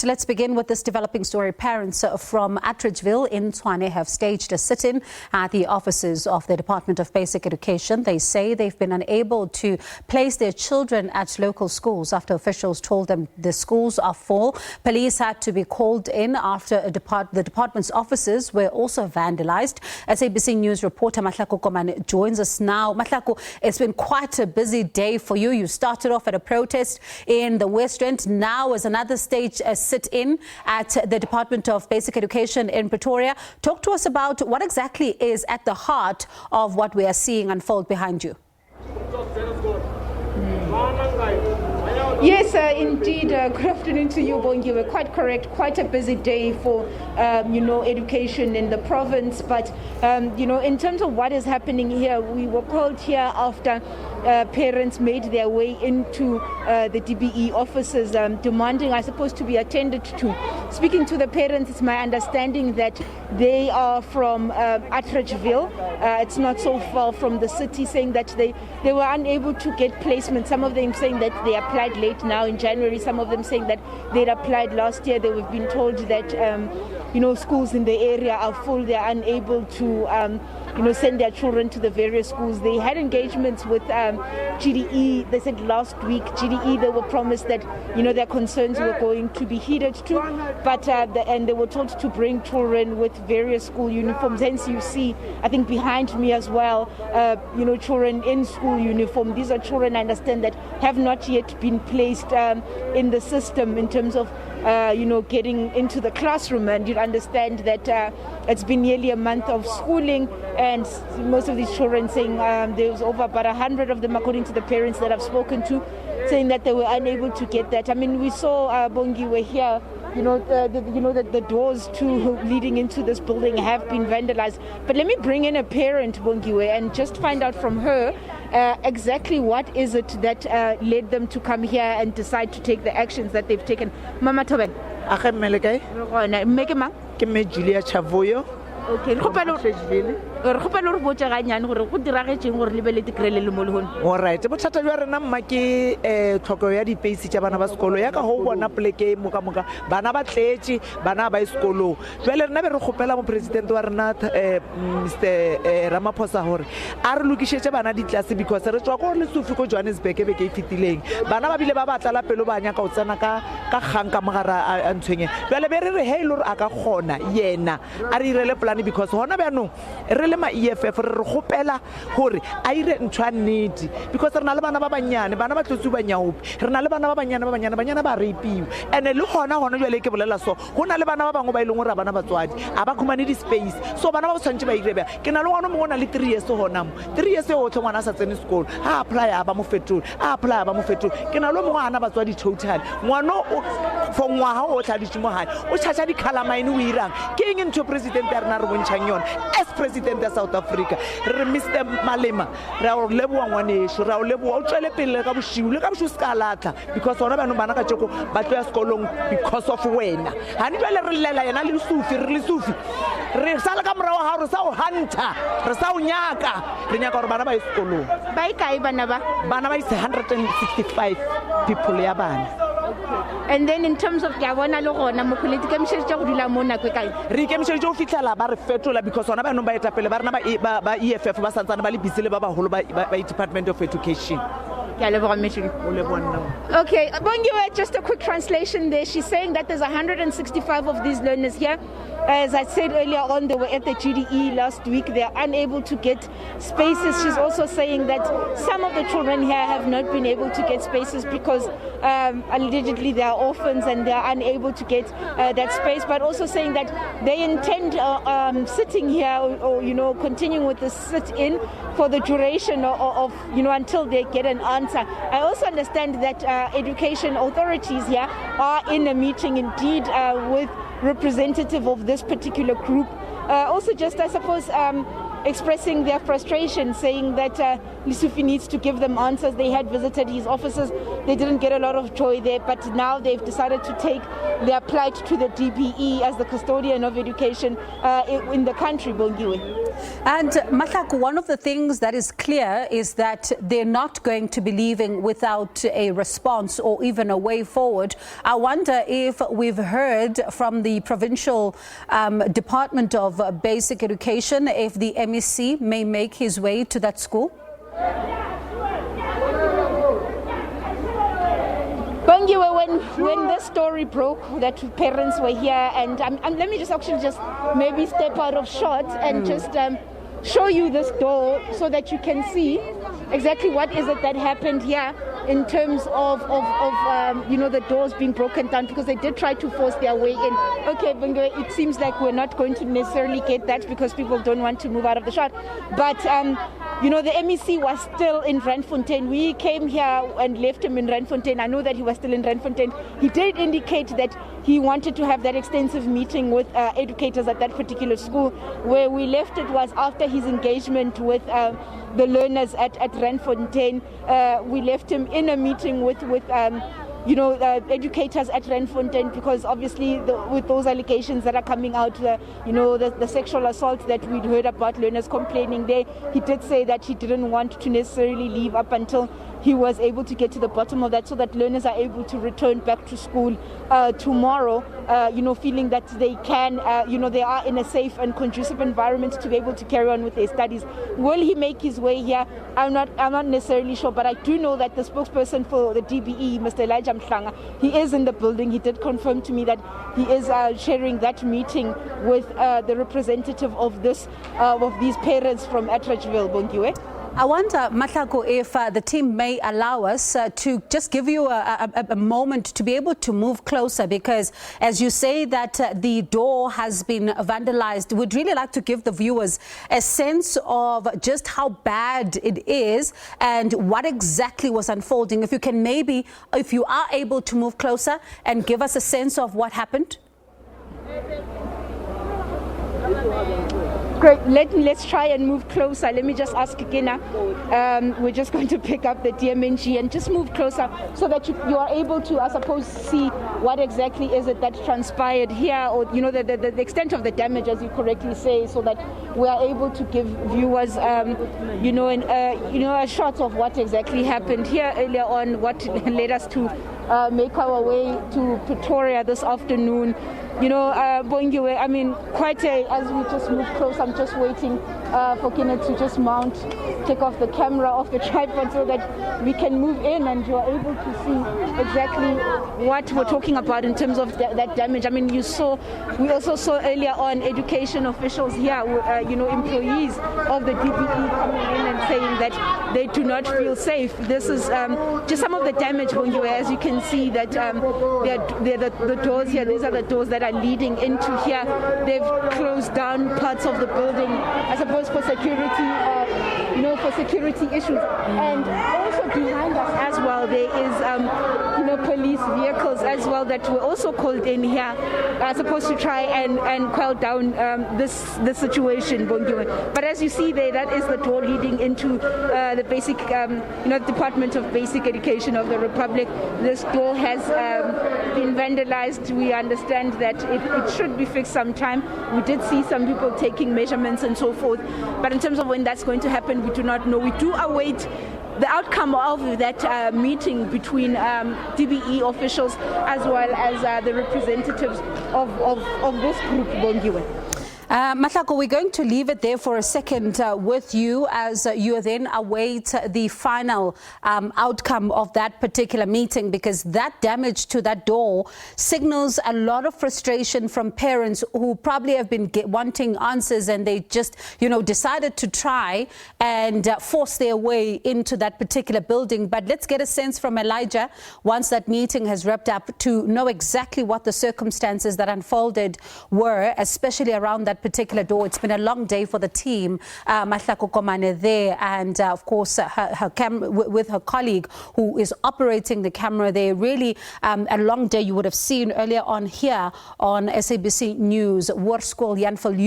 right, let's begin with this developing story. Parents from Atteridgville in Tshwane have staged a sit-in at the offices of the Dept of Basic Education. They say they've been unable to place their children at local schools after officials told them the schools are full. Police had to be called in after the department's offices were also vandalized. SABC News reporter Mahlako Komane joins us now. Mahlako, it's been quite a busy day for you. You started off at a protest in the West End. Now is another stage sit-in at the Dept of Basic Education in Pretoria. Talk to us about what exactly is at the heart of what we are seeing unfold behind you. Yes, indeed. Good afternoon to you, Bongi. You were quite correct. Quite a busy day for, education in the province. But, in terms of what is happening here, we were called here after parents made their way into the DBE offices, demanding, I suppose, to be attended to. Speaking to the parents, it's my understanding that they are from Atteridgville. It's not so far from the city, saying that they were unable to get placement. Some of them saying that they applied late now in January. Some of them saying that they'd applied last year. They've been told that, schools in the area are full. They're unable to, send their children to the various schools. They had engagements with GDE. They said last week, GDE, they were promised that, their concerns were going to be heeded to. But, and they were told to bring children with various school uniforms. Hence, you see, I think behind me as well, children in school uniform. These are children, I understand, that have not yet been placed in the system in terms of, getting into the classroom. And you'd understand that it's been nearly a month of schooling, and most of these children saying there's over about 100 of them, according to the parents that I've spoken to, saying that they were unable to get that. I mean, we saw Bongi were here. The doors leading into this building have been vandalized. But let me bring in a parent, Bongiwe, and just find out from her exactly what is it that led them to come here and decide to take the actions that they've taken. Mama Toben. Julia Chavoyo. Okay. All right. Bothata jwa rena mma ke tlhoko ya dipesi tsa bana ba sekolo ya ka ho bona pleke moka bana ba tletse bana ba sekolo jwale rena be re gopela mo president wa rena Mr Ramaphosa hore a re lokishetse bana di class because re tswa go le Sufi go Johannesburg be ke fitileng bana ba bile ba batla la pelo ba nya ka o tsena ka gang ka mogara a ntshwenye jwale be re he ile re aka gona yena a re irele plan because hona ba no re le ma EFF re gopela hore a ire ntshwa nnedi because re na le bana ba banyane bana ba tlotsu banyaopi re na le bana ba banyane ba rapiwa ene le gona jwale ke bolela so go na le bana ba bangwe ba ileng gore bana batswadi a ba khumane di space so bana ba tshwantse ba irebe ke na le ngwana mo na le 3 years hona mo 3 years o tle ngwana sa tsene sekolo a apply ba mo fetol ke na le mo ngwana batswadi total ngwana for ngwaha o tla ditimo hae o tshatsa di khalamaine o irang ke eng ntho president ya rena re bontshang yona as president of South Africa re Mr Malema ra o leboa ngwanesho ra o leboa o tswele pele ka boshiu le ka boshiu ska latla because ona bana ka tsheko ba tlo ya sekolong because of wena hani jwale re lela yena le Sufi re sala ka morao ha re sa o hunter re sa o nyaka re nyaka gore bana ba sekolong ba ikae bana ba is 165 people ya bana. And then in terms of Gabona Lorona, Mokulika Michel Jodula Mona Quikai, Rikem Joe Fitala bar fetola because on a by Tapele Barnaba EFF Basantana Bali Bisilaba by Department of Education. Okay, Bongiwe, just a quick translation there. She's saying that there's 165 of these learners here. As I said earlier on, they were at the GDE last week. They are unable to get spaces. She's also saying that some of the children here have not been able to get spaces because allegedly they are orphans and they are unable to get that space. But also saying that they intend sitting here or continuing with the sit-in for the duration of until they get an answer. I also understand that education authorities here are in a meeting indeed with representative of this particular group. Also just, I suppose, expressing their frustration, saying that Lesufi needs to give them answers. They had visited his offices. They didn't get a lot of joy there, but now they've decided to take their plight to the DPE as the custodian of education in the country, Bongiwe. And Mahlako, one of the things that is clear is that they're not going to be leaving without a response or even a way forward. I wonder if we've heard from the provincial Department of Basic Education if the MEC may make his way to that school. Bongiwe, when this story broke that parents were here, and let me just maybe step out of shot and just show you this door so that you can see exactly what is it that happened here in terms of the doors being broken down, because they did try to force their way in. Okay, Bongiwe, it seems like we're not going to necessarily get that because people don't want to move out of the shot, but the MEC was still in Randfontein. We came here and left him in Randfontein. I know that he was still in Randfontein. He did indicate that he wanted to have that extensive meeting with educators at that particular school. Where we left it was after his engagement with the learners at Randfontein. We left him in a meeting with educators at Randfontein, because obviously with those allegations that are coming out, the sexual assault that we'd heard about, learners complaining there, he did say that he didn't want to necessarily leave up until he was able to get to the bottom of that, so that learners are able to return back to school tomorrow, feeling that they can, they are in a safe and conducive environment to be able to carry on with their studies. Will he make his way here? I'm not necessarily sure, but I do know that the spokesperson for the DBE, Mr. Elijah Mhlanga, he is in the building. He did confirm to me that he is sharing that meeting with the representative of these parents from Atteridgville, Bongiwe. I wonder, Mahlako, if the team may allow us to just give you a moment to be able to move closer, because as you say that the door has been vandalized, we'd really like to give the viewers a sense of just how bad it is and what exactly was unfolding. If you can maybe, if you are able to move closer and give us a sense of what happened. Great. Let's try and move closer. Let me just ask Gina. We're just going to pick up the DMNG and just move closer so that you are able to, I suppose, see what exactly is it that transpired here, or the extent of the damage, as you correctly say, so that we are able to give viewers, a shot of what exactly happened here earlier on, what led us to make our way to Pretoria this afternoon. Bongiwe, I mean, as we just move close, I'm just waiting for Kenneth to just take off the camera off the tripod so that we can move in and you're able to see exactly what we're talking about in terms of that damage. I mean, we also saw earlier on education officials here, employees of the DPE coming in and saying that they do not feel safe. This is just some of the damage, Bongiwe, as you can see that the doors here, these are the doors that are leading into here. They've closed down parts of the building, I suppose, for security issues. And also behind us as well, there is police vehicles as well that were also called in here, supposed to try and quell down this situation, Bongiwe. But as you see there, that is the door leading into the basic, Department of Basic Education of the Republic. This door has been vandalized. We understand that it should be fixed sometime. We did see some people taking measurements and so forth. But in terms of when that's going to happen, we do not know. We do await the outcome of that meeting between DBE officials as well as the representatives of this group, Bongiwe. Mahlako, we're going to leave it there for a second with you as you then await the final outcome of that particular meeting, because that damage to that door signals a lot of frustration from parents who probably have been wanting answers, and they just, decided to try and force their way into that particular building. But let's get a sense from Elijah, once that meeting has wrapped up, to know exactly what the circumstances that unfolded were, especially around that particular door. It's been a long day for the team, Mahlako Komane there, and of course her with her colleague who is operating the camera there. Really a long day. You would have seen earlier on here on SABC News, Warskol Yanfel.